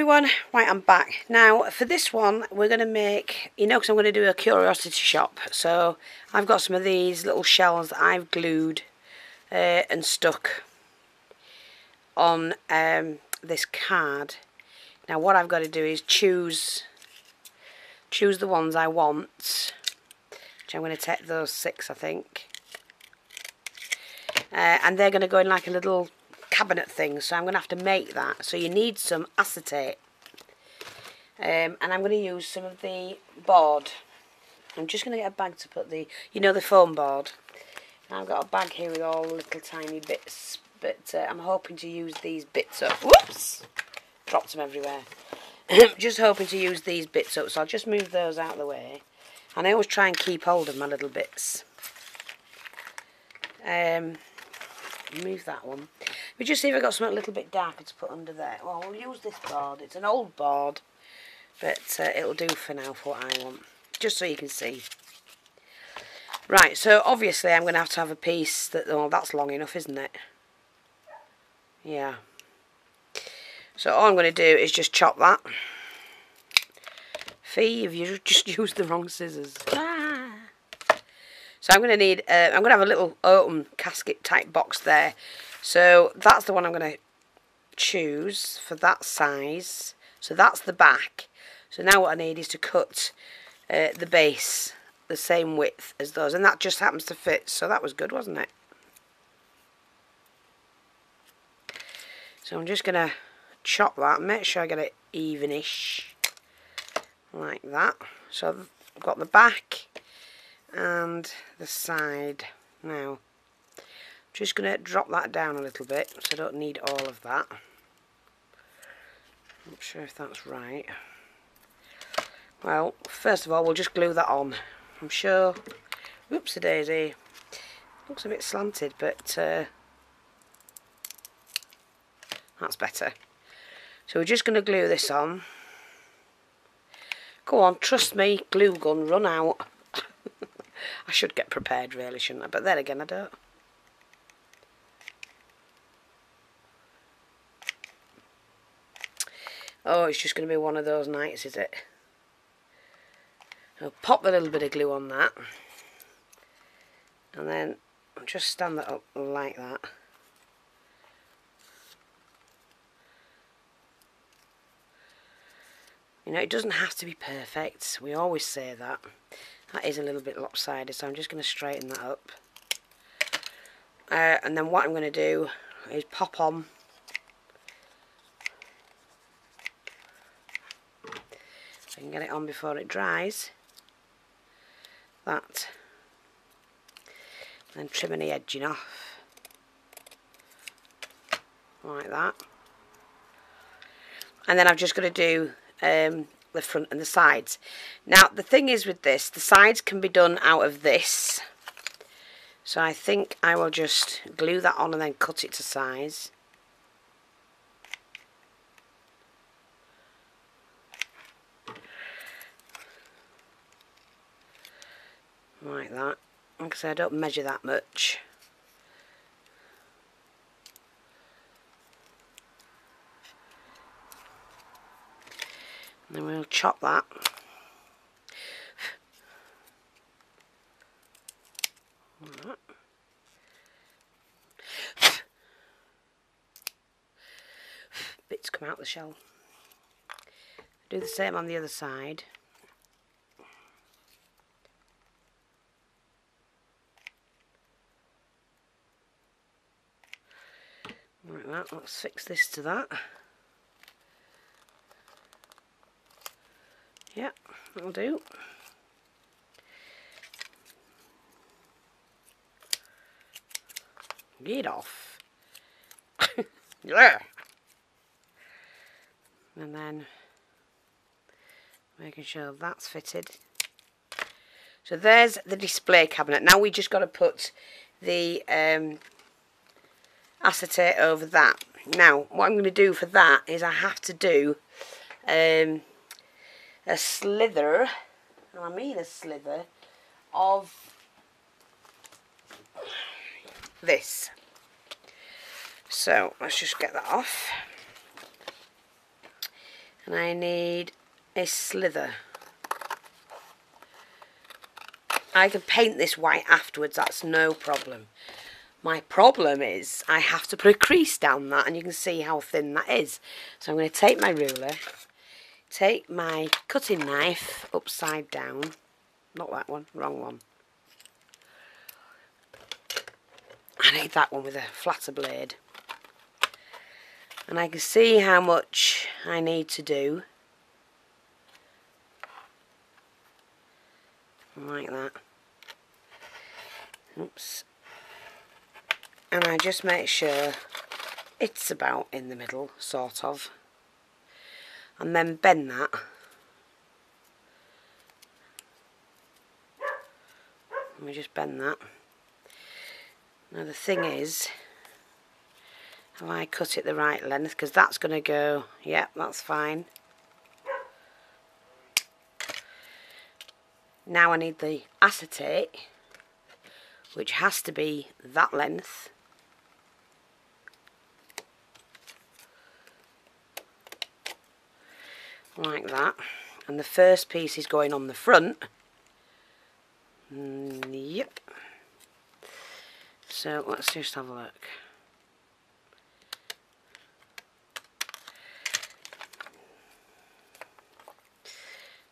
everyone, right, I'm back. Now for this one we're going to make, because I'm going to do a curiosity shop, so I've got some of these little shells that I've glued and stuck on this card. Now what I've got to do is choose the ones I want, which I'm going to take those 6 I think, and they're going to go in like a little cabinet thing, so I'm going to have to make that. So you need some acetate, and I'm going to use some of the board. I'm just going to get a bag to put the, the foam board. And I've got a bag here with all little tiny bits, but I'm hoping to use these bits up. Whoops! Dropped them everywhere. Just hoping to use these bits up, so I'll just move those out of the way. And I always try and keep hold of my little bits. Move that one. We just see if I've got something a little bit darker to put under there. Well, we'll use this board. It's an old board, but it'll do for now for what I want. Just so you can see. Right, so obviously I'm going to have a piece that, well, that's long enough, isn't it? Yeah. So all I'm going to do is just chop that. Fee, if you just used the wrong scissors. Ah. So I'm going to need, I'm going to have a little open casket type box there. So that's the one I'm going to choose for that size. So that's the back. So now what I need is to cut the base the same width as those. And that just happens to fit. So that was good, wasn't it? So I'm just going to chop that. Make sure I get it evenish. Like that. So I've got the back and the side. Now I'm just going to drop that down a little bit, so I don't need all of that. Not sure if that's right. Well, first of all we'll just glue that on. I'm sure, whoops-a-daisy, looks a bit slanted, but that's better. So we're just going to glue this on. Go on, trust me, glue gun, run out. I should get prepared really, shouldn't I? But then again, I don't. Oh, it's just going to be one of those nights, is it? I'll pop a little bit of glue on that. And then I'll just stand that up like that. It doesn't have to be perfect. We always say that. That is a little bit lopsided, so I'm just going to straighten that up. And then what I'm going to do is pop on so I can get it on before it dries. That. Then trim any edging off. Like that. And then I've just got to do the front and the sides. Now the thing is with this, the sides can be done out of this. So I think I will just glue that on and then cut it to size. Like that. Like I said, I don't measure that much. And then we'll chop that. Like that. Bits come out the shell. Do the same on the other side. Like that. Let's fix this to that. Yep, that'll do. Get off. Yeah. And then making sure that's fitted. So there's the display cabinet. Now we just got to put the acetate over that. Now what I'm going to do for that is I have to do a slither, and I mean a slither, of this. So let's just get that off. And I need a slither. I can paint this white afterwards, that's no problem. My problem is I have to put a crease down that, and you can see how thin that is. So I'm going to take my ruler, take my cutting knife upside down, not that one, wrong one. I need that one with a flatter blade. And I can see how much I need to do. Like that. Oops. And I just make sure it's about in the middle, sort of. And then bend that. Let me just bend that. Now the thing is, have I cut it the right length? Because that's going to go, yeah, that's fine. Now I need the acetate, which has to be that length. Like that. And the first piece is going on the front. Yep. So let's just have a look.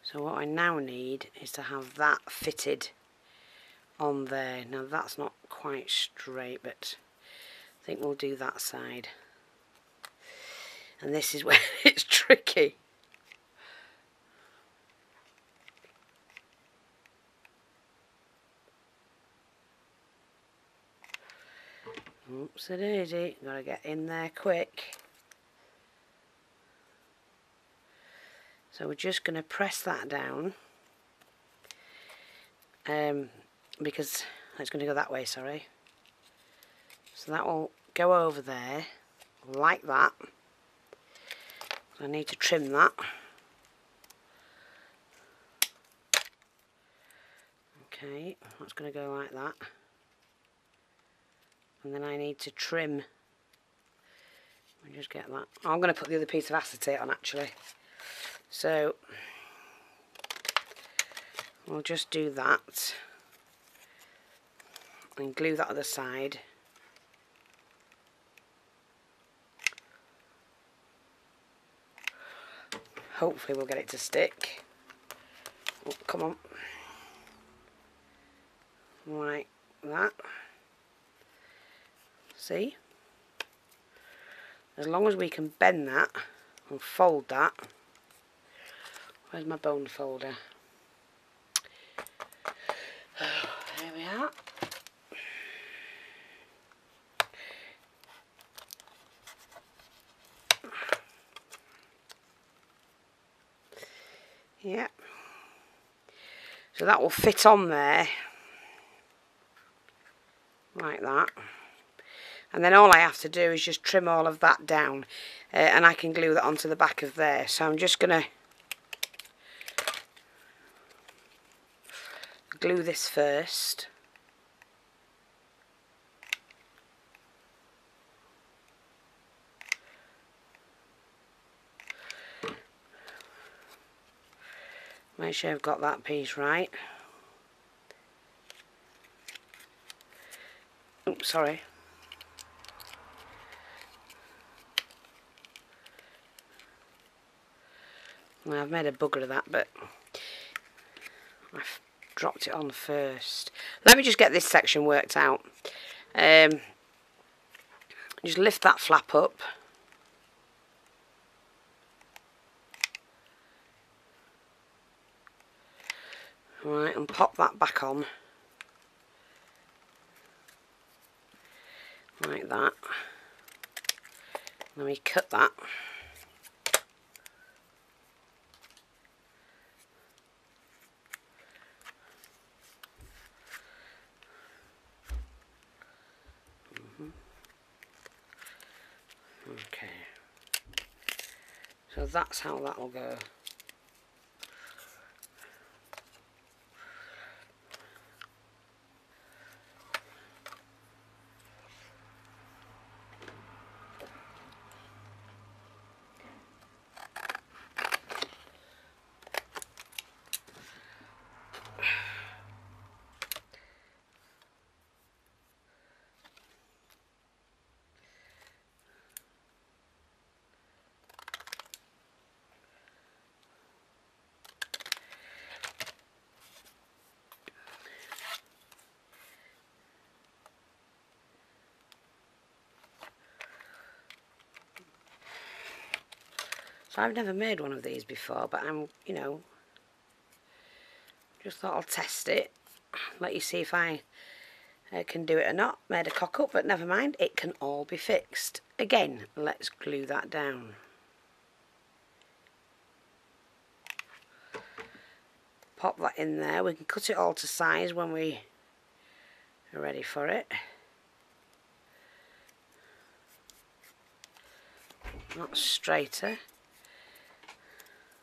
So what I now need is to have that fitted on there. Now that's not quite straight, but I think we'll do that side. And this is where it's tricky. Oops-a-daisy, gotta get in there quick. So we're just going to press that down, because it's going to go that way, sorry. So that will go over there, like that. So I need to trim that. Okay, that's going to go like that. And then I need to trim. Let me just get that. Oh, I'm going to put the other piece of acetate on actually. So we'll just do that and glue that other side. Hopefully we'll get it to stick. Oh, come on. Like that. See? As long as we can bend that and fold that. Where's my bone folder? There we are. Yeah. So that will fit on there. Like that. And then all I have to do is just trim all of that down. And I can glue that onto the back of there. So I'm just going to glue this first. Make sure I've got that piece right. Oops, sorry. Well, I've made a bugger of that, but I've dropped it on first. Let me just get this section worked out. Just lift that flap up. Right, and pop that back on. Like that. Then we cut that. Okay. So that's how that will go. So I've never made one of these before, but I'm, you know, just thought I'll test it, let you see if I can do it or not. Made a cock up, but never mind, it can all be fixed. Again, let's glue that down. Pop that in there. We can cut it all to size when we are ready for it. Not straighter.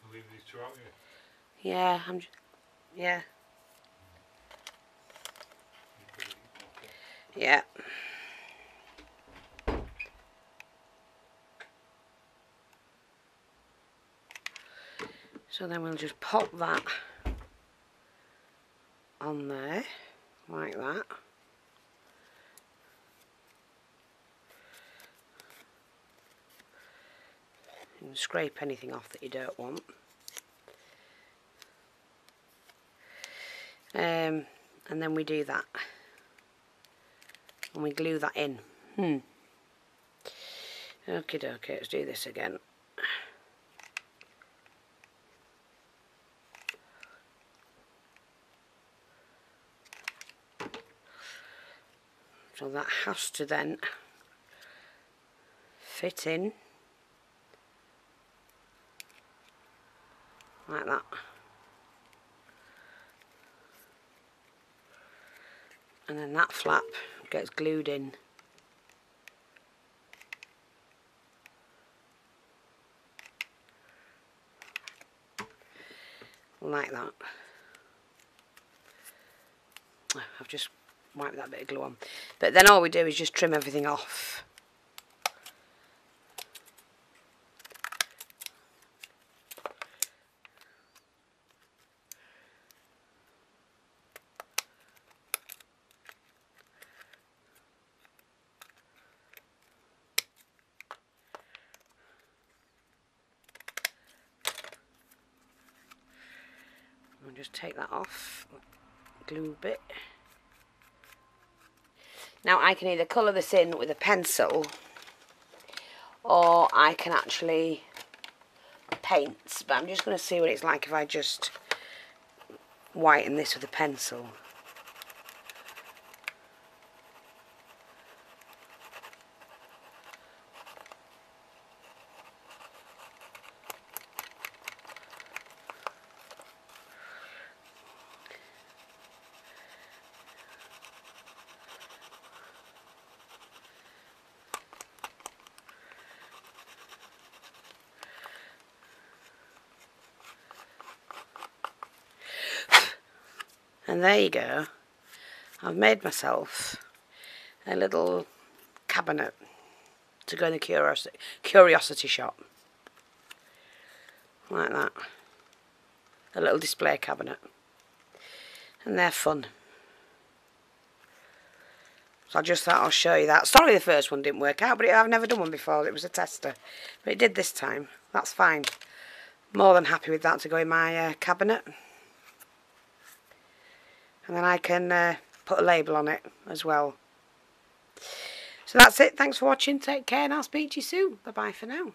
I'll leave these two out here. Yeah, yeah. Yeah. So then we'll just pop that on there, like that. And scrape anything off that you don't want. And then we do that. And we glue that in. Okie dokie, let's do this again. So that has to then fit in like that. And then that flap gets glued in. Like that. I've just wiped that bit of glue on. But then all we do is just trim everything off. And just take that off, glue bit. Now I can either colour this in with a pencil, or I can actually paint, but I'm just going to see what it's like if I just whiten this with a pencil. And there you go. I've made myself a little cabinet to go in the curiosity shop. Like that. A little display cabinet. And they're fun. So I just thought I'll show you that. Sorry the first one didn't work out, but I've never done one before. It was a tester. But it did this time. That's fine. More than happy with that to go in my cabinet. And then I can put a label on it as well. So that's it. Thanks for watching. Take care and I'll speak to you soon. Bye bye for now.